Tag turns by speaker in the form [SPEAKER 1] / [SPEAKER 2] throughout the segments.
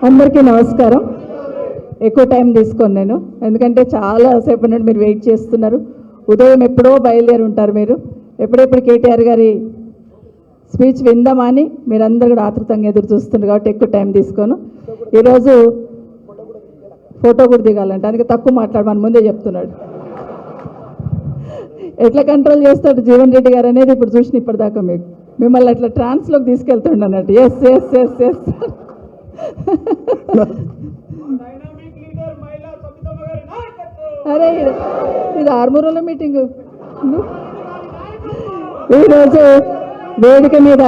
[SPEAKER 1] అందరికీ నమస్కారం. ఎక్కువ టైం తీసుకోను నేను, ఎందుకంటే చాలా సేపు నుండి మీరు వెయిట్ చేస్తున్నారు. ఉదయం ఎప్పుడో బయలుదేరి ఉంటారు మీరు. ఎప్పుడెప్పుడు కేటీఆర్ గారి స్పీచ్ విందామని మీరందరూ కూడా ఆతృతంగా ఎదురు చూస్తున్నారు కాబట్టి ఎక్కువ టైం తీసుకోను. ఈరోజు ఫోటో కూడా దిగాలంటే అందుకే తక్కువ మాట్లాడమని ముందే చెప్తున్నాడు. ఎట్లా కంట్రోల్ చేస్తాడు జీవన్ రెడ్డి గారు అనేది ఇప్పుడు చూసిన ఇప్పటిదాకా మీకు మిమ్మల్ని అట్లా ట్రాన్స్లోకి తీసుకెళ్తుండ అన్నట్టు. ఎస్ ఎస్ ఎస్ ఎస్ అరే ఇది ఆర్మూరులో మీటింగు. ఈరోజు వేదిక మీద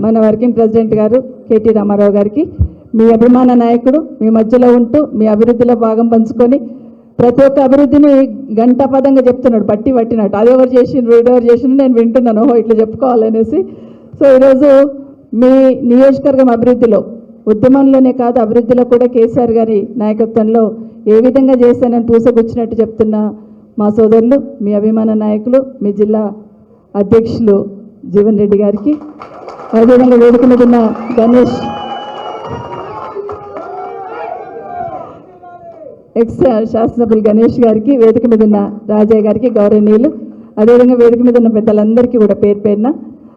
[SPEAKER 1] మన వర్కింగ్ ప్రెసిడెంట్ గారు కేటీ రామారావు గారికి, మీ అభిమాన నాయకుడు, మీ మధ్యలో ఉంటూ మీ అభివృద్ధిలో భాగం పంచుకొని ప్రతి ఒక్క అభివృద్ధిని గంటాపదంగా చెప్తున్నాడు, బట్టి పట్టినట్టు. అది ఎవరు చేసిండ్రు ఇదెవరు చేసిండ్రు నేను వింటున్నాను, ఇట్లా చెప్పుకోవాలనేసి. సో ఈరోజు మీ నియోజకవర్గం అభివృద్ధిలో, ఉద్యమంలోనే కాదు అభివృద్ధిలో కూడా కేసీఆర్ గారి నాయకత్వంలో ఏ విధంగా చేశానని పూసగుచ్చినట్టు చెప్తున్న మా సోదరులు, మీ అభిమాన నాయకులు, మీ జిల్లా అధ్యక్షులు జీవన్ రెడ్డి గారికి, అదేవిధంగా వేదిక మీద ఉన్న గణేష్, ఎక్స్ శాసనసభ్యులు గణేష్ గారికి, వేదిక మీద ఉన్న రాజయ్య గారికి, గౌరవనీయులు, అదేవిధంగా వేదిక మీద ఉన్న పెద్దలందరికీ కూడా పేరు పేరున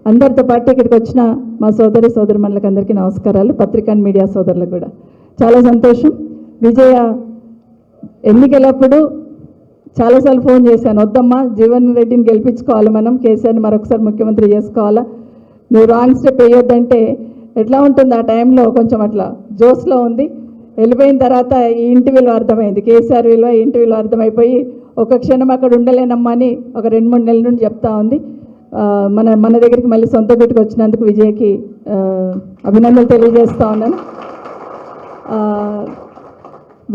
[SPEAKER 1] అందరితో పాటు ఇక్కడికి వచ్చిన మా సోదరిమణులకు అందరికీ నమస్కారాలు. పత్రికా మీడియా సోదరులకు కూడా చాలా సంతోషం. విజయ ఎన్నికలప్పుడు చాలాసార్లు ఫోన్ చేశాను, వద్దమ్మా జీవన్ రెడ్డిని గెలిపించుకోవాలి, మనం కేసీఆర్ని మరొకసారి ముఖ్యమంత్రి చేసుకోవాలా, నువ్వు రాంగ్ స్టెప్ వేయొద్దంటే ఎట్లా ఉంటుంది ఆ టైంలో కొంచెం అట్లా జోస్లో ఉంది. వెళ్ళిపోయిన తర్వాత ఈ ఇంటి విలువ అర్థమైంది, కేసీఆర్ విలువ ఈ ఇంటి విలువ అర్థమైపోయి ఒక క్షణం అక్కడ ఉండలేనమ్మా అని ఒక 2-3 నెలల నుండి చెప్తా ఉంది. మన దగ్గరికి మళ్ళీ సొంత గుట్టుకు వచ్చినందుకు విజయ్కి అభినందనలు తెలియజేస్తూ ఉన్నాను.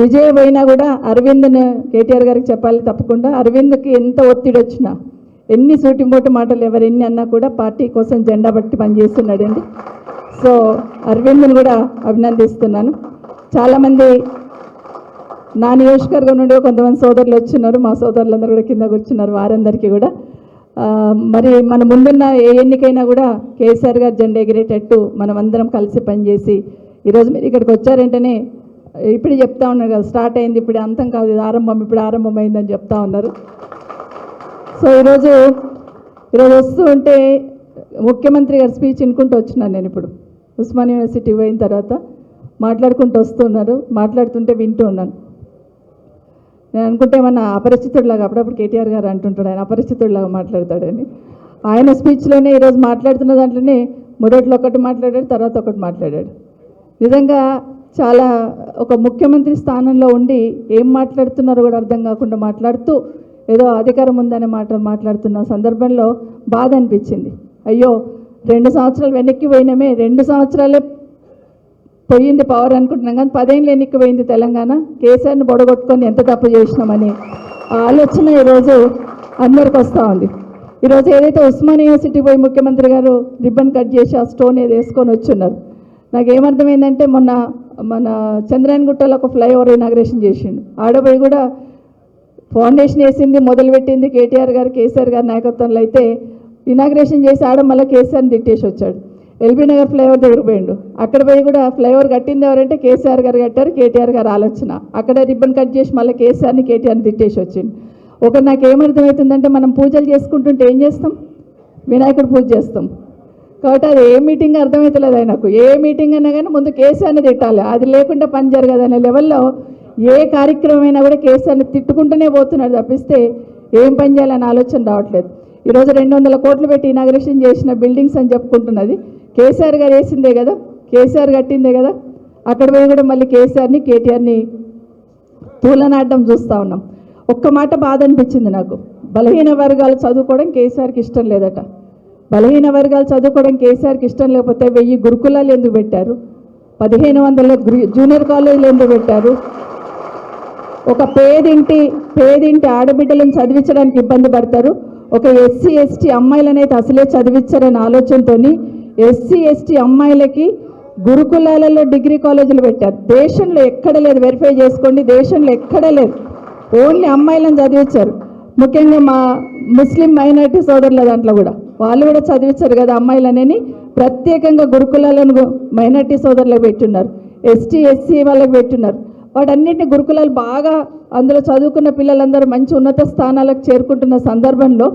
[SPEAKER 1] విజయ్ పోయినా కూడా అరవింద్ని కేటీఆర్ గారికి చెప్పాలి తప్పకుండా. అరవింద్కి ఎంత ఒత్తిడి వచ్చినా, ఎన్ని సూటిమోటి మాటలు ఎవరు ఎన్ని అన్నా కూడా పార్టీ కోసం జెండా బట్టి పనిచేస్తున్నాడండి. సో అరవింద్ని కూడా అభినందిస్తున్నాను. చాలామంది నా నియోజకవర్గం నుండి కొంతమంది సోదరులు వచ్చిన్నారు, మా సోదరులందరూ కూడా కింద కూర్చున్నారు, వారందరికీ కూడా మరి మన ముందున్న ఏ ఎన్నికైనా కూడా కేసీఆర్ గారు జెండా ఎగిరేటట్టు మనం అందరం కలిసి పనిచేసి, ఈరోజు మీరు ఇక్కడికి వచ్చారంటేనే ఇప్పుడు చెప్తా ఉన్నారు కదా, స్టార్ట్ అయింది ఇప్పుడు అంతం కాదు, ఇది ఆరంభం, ఇప్పుడు ఆరంభమైందని చెప్తా ఉన్నారు. సో ఈరోజు వస్తూ ఉంటే ముఖ్యమంత్రి గారి స్పీచ్ వినుకుంటూ వచ్చినాను నేను. ఇప్పుడు ఉస్మానియా యూనివర్సిటీ పోయిన తర్వాత మాట్లాడుకుంటూ వస్తున్నారు, మాట్లాడుతుంటే వింటూ ఉన్నాను. నేను అనుకుంటే ఏమన్నా అపరిచితుడిలాగా, అప్పుడప్పుడు కేటీఆర్ గారు అంటుంటాడు ఆయన అపరిచితుడిలాగా మాట్లాడతాడని. ఆయన స్పీచ్లోనే ఈరోజు మాట్లాడుతున్న దాంట్లోనే మొదట్లో ఒకటి మాట్లాడాడు, తర్వాత ఒకటి మాట్లాడాడు. నిజంగా చాలా ఒక ముఖ్యమంత్రి స్థానంలో ఉండి ఏం మాట్లాడుతున్నారో కూడా అర్థం కాకుండా మాట్లాడుతూ ఏదో అధికారం ఉందనే మాట్లాడుతున్న సందర్భంలో బాధ అనిపించింది. అయ్యో 2 సంవత్సరాలు వెనక్కి పోయినామే, 2 సంవత్సరాలే పోయింది పవర్ అనుకుంటున్నాం, కానీ 10 ఏళ్ళు వెనక్కి పోయింది తెలంగాణ. కేసీఆర్ని బొడగొట్టుకొని ఎంత తప్పు చేసినామని ఆలోచన ఈరోజు అందరికి వస్తూ ఉంది. ఈరోజు ఏదైతే ఉస్మానియా యూనివర్సిటీ పోయి ముఖ్యమంత్రి గారు రిబ్బన్ కట్ చేసి ఆ స్టోన్ ఏది వేసుకొని వచ్చున్నారు, నాకేమర్థమైందంటే మన చంద్రాయనగుట్టలో ఒక ఫ్లైఓవర్ ఇనాగ్రేషన్ చేసిండు, ఆడపోయి కూడా ఫౌండేషన్ వేసింది మొదలుపెట్టింది కేటీఆర్ గారు కేసీఆర్ గారి నాయకత్వంలో. అయితే ఇనాగ్రేషన్ చేసి ఆడ మళ్ళీ కేసీఆర్ని తిట్టేసి వచ్చాడు. ఎల్బీ నగర్ ఫ్లైఓవర్ దగ్గర పోయిండు, అక్కడ పోయి కూడా ఫ్లైఓవర్ కట్టింది ఎవరంటే కేసీఆర్ గారు కట్టారు, కేటీఆర్ గారు ఆలోచన. అక్కడ రిబ్బన్ కట్ చేసి మళ్ళీ కేసీఆర్ని కేటీఆర్ని తిట్టేసి వచ్చింది. నాకు ఏమర్థమవుతుందంటే మనం పూజలు చేసుకుంటుంటే ఏం చేస్తాం, వినాయకుడు పూజ చేస్తాం. కాబట్టి అది ఏ మీటింగ్ అర్థమవుతలేదు ఆయనకు. ఏ మీటింగ్ అయినా కానీ ముందు కేసీఆర్ని తిట్టాలి, అది లేకుండా పని జరగదనే లెవెల్లో ఏ కార్యక్రమం అయినా కూడా కేసీఆర్ని తిట్టుకుంటూనే పోతున్నాడు తప్పిస్తే ఏం పని చేయాలని ఆలోచన రావట్లేదు. ఈరోజు 200 కోట్లు పెట్టి ఇనాగ్రేషన్ చేసిన బిల్డింగ్స్ అని చెప్పుకుంటున్నది కేసీఆర్ గారు వేసిందే కదా, కేసీఆర్ కట్టిందే కదా. అక్కడ పోయి కూడా మళ్ళీ కేసీఆర్ని కేటీఆర్ని తూలనాడడం చూస్తూ ఉన్నాం. ఒక్క మాట బాధ అనిపించింది నాకు, బలహీన వర్గాలు చదువుకోవడం కేసీఆర్కి ఇష్టం లేదట. బలహీన వర్గాలు చదువుకోవడం కేసీఆర్కి ఇష్టం లేకపోతే 1000 గురుకులాలు ఎందుకు పెట్టారు, 1500 జూనియర్ కాలేజీలు ఎందుకు పెట్టారు, ఒక పేదింటి ఆడబిడ్డలను చదివించడానికి ఇబ్బంది పడతారు, ఒక ఎస్సీ ఎస్టీ అమ్మాయిలనైతే అసలే చదివించారనే ఆలోచనతో ఎస్సీ ఎస్టీ అమ్మాయిలకి గురుకులాలలో డిగ్రీ కాలేజీలు పెట్టారు. దేశంలో ఎక్కడ లేదు, వెరిఫై చేసుకోండి, దేశంలో ఎక్కడ లేదు, ఓన్లీ అమ్మాయిలను చదివించారు. ముఖ్యంగా మా ముస్లిం మైనారిటీ సోదరుల దాంట్లో కూడా వాళ్ళు కూడా చదివించారు కదా అమ్మాయిలనేని ప్రత్యేకంగా గురుకులాలను మైనార్టీ సోదరులకు పెట్టున్నారు, ఎస్టీ ఎస్సీ వాళ్ళకి పెట్టున్నారు. వాటన్నిటిని గురుకులాలు బాగా అందులో చదువుకున్న పిల్లలందరూ మంచి ఉన్నత స్థానాలకు చేరుకుంటున్న సందర్భంలో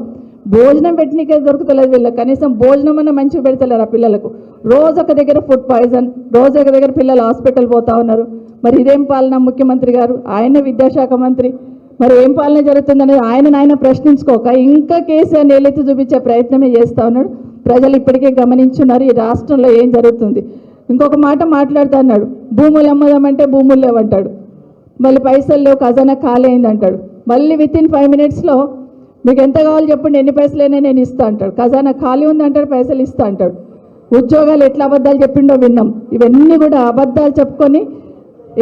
[SPEAKER 1] భోజనం పెట్టినకే దొరుకుతలేదు వీళ్ళకి. కనీసం భోజనం అన్న మంచిగా పెడతలేరు ఆ పిల్లలకు. రోజు ఒక దగ్గర ఫుడ్ పాయిజన్, రోజు ఒక దగ్గర పిల్లలు హాస్పిటల్ పోతా ఉన్నారు. మరి ఇదేం పాలన ముఖ్యమంత్రి గారు? ఆయన విద్యాశాఖ మంత్రి, మరి ఏం పాలన జరుగుతుందనేది ఆయన ప్రశ్నించుకోక ఇంకా కేసీఆర్ ఏలెత్తి చూపించే ప్రయత్నమే చేస్తూ ఉన్నాడు. ప్రజలు ఇప్పటికే గమనించున్నారు ఈ రాష్ట్రంలో ఏం జరుగుతుంది. ఇంకొక మాట మాట్లాడుతూ అన్నాడు, భూములు అమ్మదామంటే భూములు లేవంటాడు, మళ్ళీ పైసలు లేవు, ఖజానా ఖాళీ అయింది అంటాడు. మళ్ళీ వితిన్ 5 minutesలో మీకు ఎంత కావాలో చెప్పండి, ఎన్ని పైసలైనా నేను ఇస్తా అంటాడు. ఖజానా ఖాళీ ఉంది అంటాడు, పైసలు ఇస్తా అంటాడు. ఉద్యోగాలు ఎట్లా అబద్ధాలు చెప్పిండో విన్నాం. ఇవన్నీ కూడా అబద్ధాలు చెప్పుకొని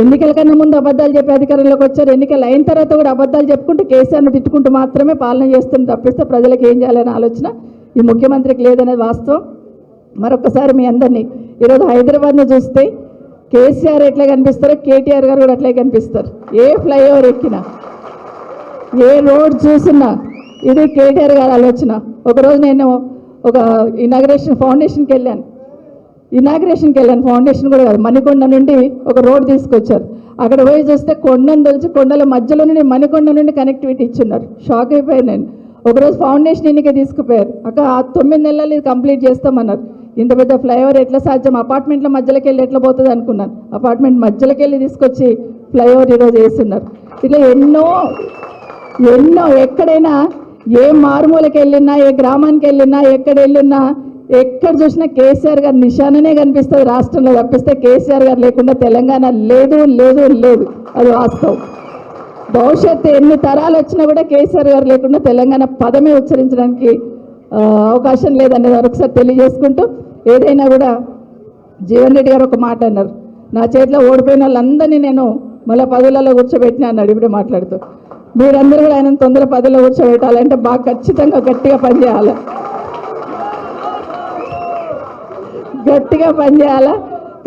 [SPEAKER 1] ఎన్నికల కన్నా ముందు అబద్ధాలు చెప్పి అధికారంలోకి వచ్చారు. ఎన్నికలు అయిన తర్వాత కూడా అబద్ధాలు చెప్పుకుంటూ కేసీఆర్ను తిట్టుకుంటూ మాత్రమే పాలన చేస్తుంది తప్పిస్తే ప్రజలకు ఏం చేయాలనే ఆలోచన ఈ ముఖ్యమంత్రికి లేదనేది వాస్తవం. మరొకసారి మీ అందరినీ ఈరోజు హైదరాబాద్ను చూస్తే కేసీఆర్ ఎట్లా కనిపిస్తారో కేటీఆర్ గారు కూడా అట్లే కనిపిస్తారు. ఏ ఫ్లైఓవర్ ఎక్కినా, ఏ రోడ్ చూసినా ఇది కేటీఆర్ గారి ఆలోచన. ఒకరోజు నేను ఒక ఫౌండేషన్కి వెళ్ళాను, ఫౌండేషన్ కూడా కాదు, మణికొండ నుండి ఒక రోడ్ తీసుకొచ్చారు. అక్కడ పోయి చూస్తే కొండను తెలిసి కొండల మధ్యలో నుండి మణికొండ నుండి కనెక్టివిటీ ఇచ్చున్నారు. షాక్ అయిపోయాను నేను. ఒకరోజు ఫౌండేషన్ ఎన్నిక తీసుకుపోయారు, అక్కడ 9 నెలలు ఇది కంప్లీట్ చేస్తామన్నారు. ఇంత పెద్ద ఫ్లైఓవర్ ఎట్లా సాధ్యం? అపార్ట్మెంట్ల మధ్యలోకి వెళ్ళి ఎట్లా పోతుంది అనుకున్నాను. అపార్ట్మెంట్ మధ్యలోకి వెళ్ళి తీసుకొచ్చి ఫ్లైఓవర్ ఈరోజు వేస్తున్నారు. ఇట్లా ఎన్నో ఎక్కడైనా ఏ మారుమూలకి వెళ్ళినా, ఏ గ్రామానికి వెళ్ళినా, ఎక్కడ వెళ్ళినా, ఎక్కడ చూసినా కేసీఆర్ గారి నిశాననే కనిపిస్తుంది రాష్ట్రంలో తప్పిస్తే కేసీఆర్ గారు లేకుండా తెలంగాణ లేదు లేదు లేదు. అది వాస్తవం. భవిష్యత్తు ఎన్ని తరాలు వచ్చినా కూడా కేసీఆర్ గారు లేకుండా తెలంగాణ పదమే ఉచ్చరించడానికి అవకాశం లేదనేది ఒకసారి తెలియజేసుకుంటూ, ఏదైనా కూడా జీవన్ రెడ్డి గారు ఒక మాట అన్నారు, నా చేతిలో ఓడిపోయిన వాళ్ళందరినీ నేను మళ్ళీ పదవులలో కూర్చోబెట్టినా అన్నాడు ఇప్పుడే మాట్లాడుతూ. మీరందరూ కూడా ఆయన తొందర పదవిలో కూర్చోబెట్టాలంటే బాగా ఖచ్చితంగా గట్టిగా పనిచేయాలి,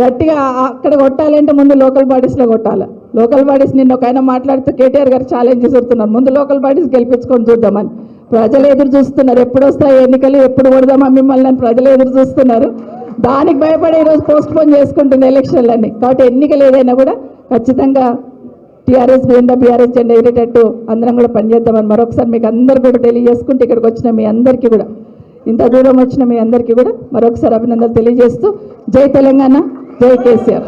[SPEAKER 1] గట్టిగా అక్కడ కొట్టాలంటే ముందు లోకల్ బాడీస్లో కొట్టాలి. లోకల్ బాడీస్ నిన్న ఒక ఆయన మాట్లాడుతూ కేటీఆర్ గారు ఛాలెంజ్ చేస్తున్నారు, ముందు లోకల్ బాడీస్ గెలిపించుకొని చూద్దామని. ప్రజలు ఎదురు చూస్తున్నారు, ఎప్పుడు వస్తాయి ఎన్నికలు, ఎప్పుడు కొడదామా మిమ్మల్ని అని ప్రజలు ఎదురు చూస్తున్నారు. దానికి భయపడి ఈరోజు పోస్ట్పోన్ చేసుకుంటున్న ఎలక్షన్లన్నీ. కాబట్టి ఎన్నికలు ఏదైనా కూడా ఖచ్చితంగా టీఆర్ఎస్ బీఆర్ఎస్ జెండా ఎగిరేటట్టు అందరం కూడా పనిచేద్దామని మరొకసారి మీకు అందరు కూడా తెలియజేసుకుంటూ, ఇక్కడికి వచ్చిన మీ అందరికీ కూడా, ఇంత దూరం వచ్చిన మీ అందరికీ కూడా మరొకసారి అభినందనలు తెలియజేస్తూ, జై తెలంగాణ, జై కేసీఆర్.